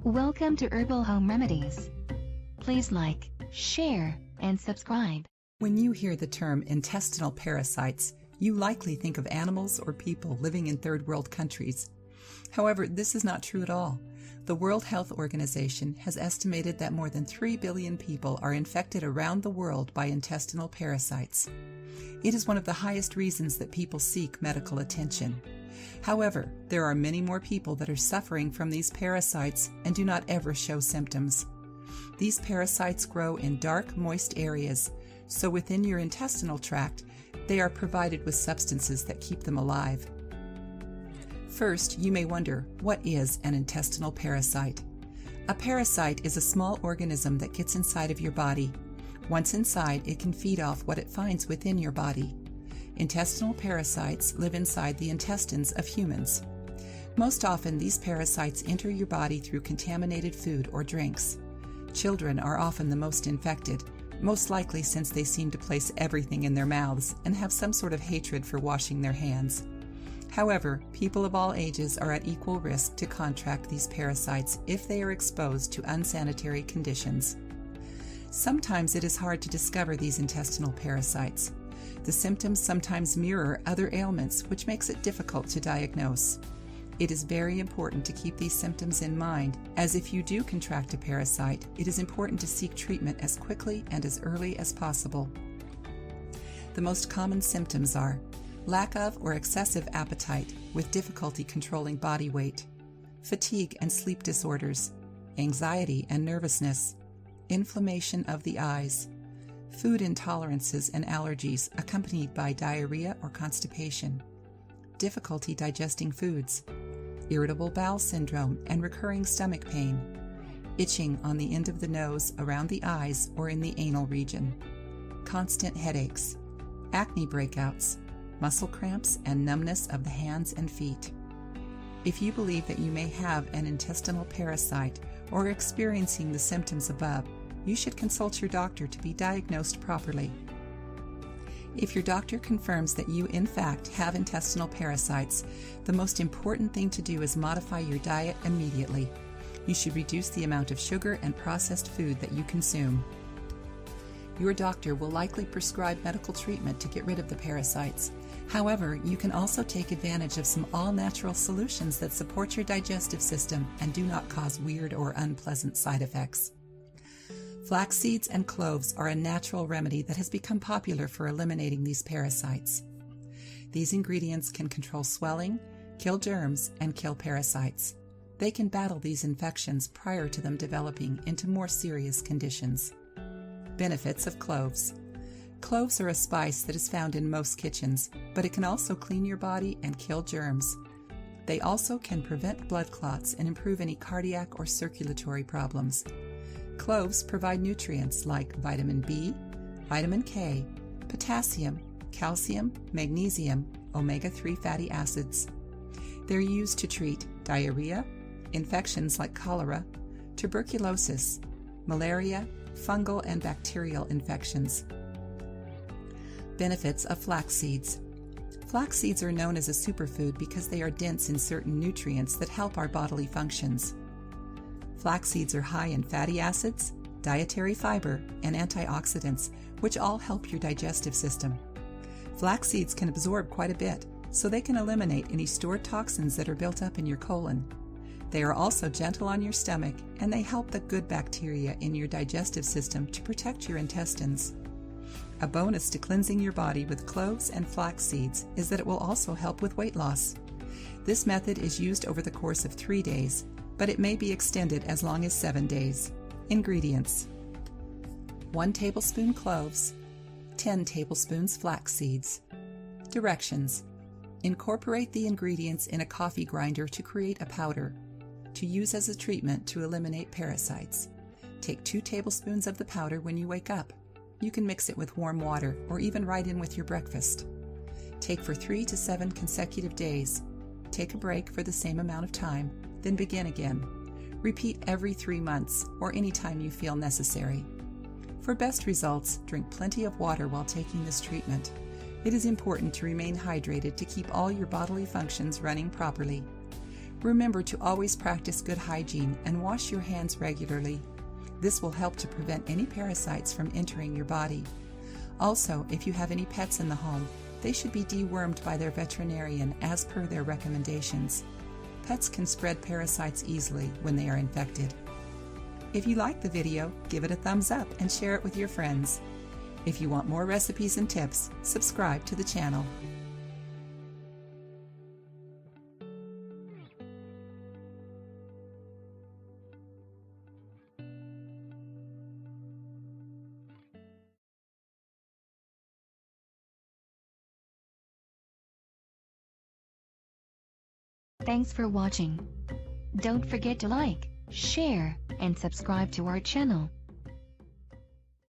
Welcome to Herbal Home Remedies. Please like, share, and subscribe. When you hear the term intestinal parasites, you likely think of animals or people living in third world countries. However, this is not true at all. The World Health Organization has estimated that more than 3 billion people are infected around the world by intestinal parasites. It is one of the highest reasons that people seek medical attention. However, there are many more people that are suffering from these parasites and do not ever show symptoms. These parasites grow in dark, moist areas, so within your intestinal tract, they are provided with substances that keep them alive. First, you may wonder, what is an intestinal parasite? A parasite is a small organism that gets inside of your body. Once inside, it can feed off what it finds within your body. Intestinal parasites live inside the intestines of humans. Most often, these parasites enter your body through contaminated food or drinks. Children are often the most infected, most likely since they seem to place everything in their mouths and have some sort of hatred for washing their hands. However, people of all ages are at equal risk to contract these parasites if they are exposed to unsanitary conditions. Sometimes it is hard to discover these intestinal parasites. The symptoms sometimes mirror other ailments, which makes it difficult to diagnose. It is very important to keep these symptoms in mind, as if you do contract a parasite, it is important to seek treatment as quickly and as early as possible. The most common symptoms are lack of or excessive appetite with difficulty controlling body weight, fatigue and sleep disorders, anxiety and nervousness, inflammation of the eyes, food intolerances and allergies accompanied by diarrhea or constipation, difficulty digesting foods, irritable bowel syndrome and recurring stomach pain, itching on the end of the nose, around the eyes, or in the anal region, constant headaches, acne breakouts, muscle cramps, and numbness of the hands and feet. If you believe that you may have an intestinal parasite or are experiencing the symptoms above, you should consult your doctor to be diagnosed properly. If your doctor confirms that you in fact have intestinal parasites, the most important thing to do is modify your diet immediately. You should reduce the amount of sugar and processed food that you consume. Your doctor will likely prescribe medical treatment to get rid of the parasites. However, you can also take advantage of some all-natural solutions that support your digestive system and do not cause weird or unpleasant side effects. Flax seeds and cloves are a natural remedy that has become popular for eliminating these parasites. These ingredients can control swelling, kill germs, and kill parasites. They can battle these infections prior to them developing into more serious conditions. Benefits of cloves. Cloves are a spice that is found in most kitchens, but it can also clean your body and kill germs. They also can prevent blood clots and improve any cardiac or circulatory problems. Cloves provide nutrients like vitamin B, vitamin K, potassium, calcium, magnesium, omega-3 fatty acids. They're used to treat diarrhea, infections like cholera, tuberculosis, malaria, fungal and bacterial infections. Benefits of flax seeds. Flax seeds are known as a superfood because they are dense in certain nutrients that help our bodily functions. Flax seeds are high in fatty acids, dietary fiber, and antioxidants, which all help your digestive system. Flax seeds can absorb quite a bit, so they can eliminate any stored toxins that are built up in your colon. They are also gentle on your stomach, and they help the good bacteria in your digestive system to protect your intestines. A bonus to cleansing your body with cloves and flax seeds is that it will also help with weight loss. This method is used over the course of 3 days, but it may be extended as long as 7 days. Ingredients: 1 tablespoon cloves, 10 tablespoons flax seeds. Directions: incorporate the ingredients in a coffee grinder to create a powder, to use as a treatment to eliminate parasites. Take 2 tablespoons of the powder when you wake up. You can mix it with warm water or even right in with your breakfast. Take for 3 to 7 consecutive days. Take a break for the same amount of time, then begin again. Repeat every 3 months or any time you feel necessary. For best results, drink plenty of water while taking this treatment. It is important to remain hydrated to keep all your bodily functions running properly. Remember to always practice good hygiene and wash your hands regularly. This will help to prevent any parasites from entering your body. Also, if you have any pets in the home, they should be dewormed by their veterinarian as per their recommendations. Pets can spread parasites easily when they are infected. If you like the video, give it a thumbs up and share it with your friends. If you want more recipes and tips, subscribe to the channel. Thanks for watching. Don't forget to like, share, and subscribe to our channel.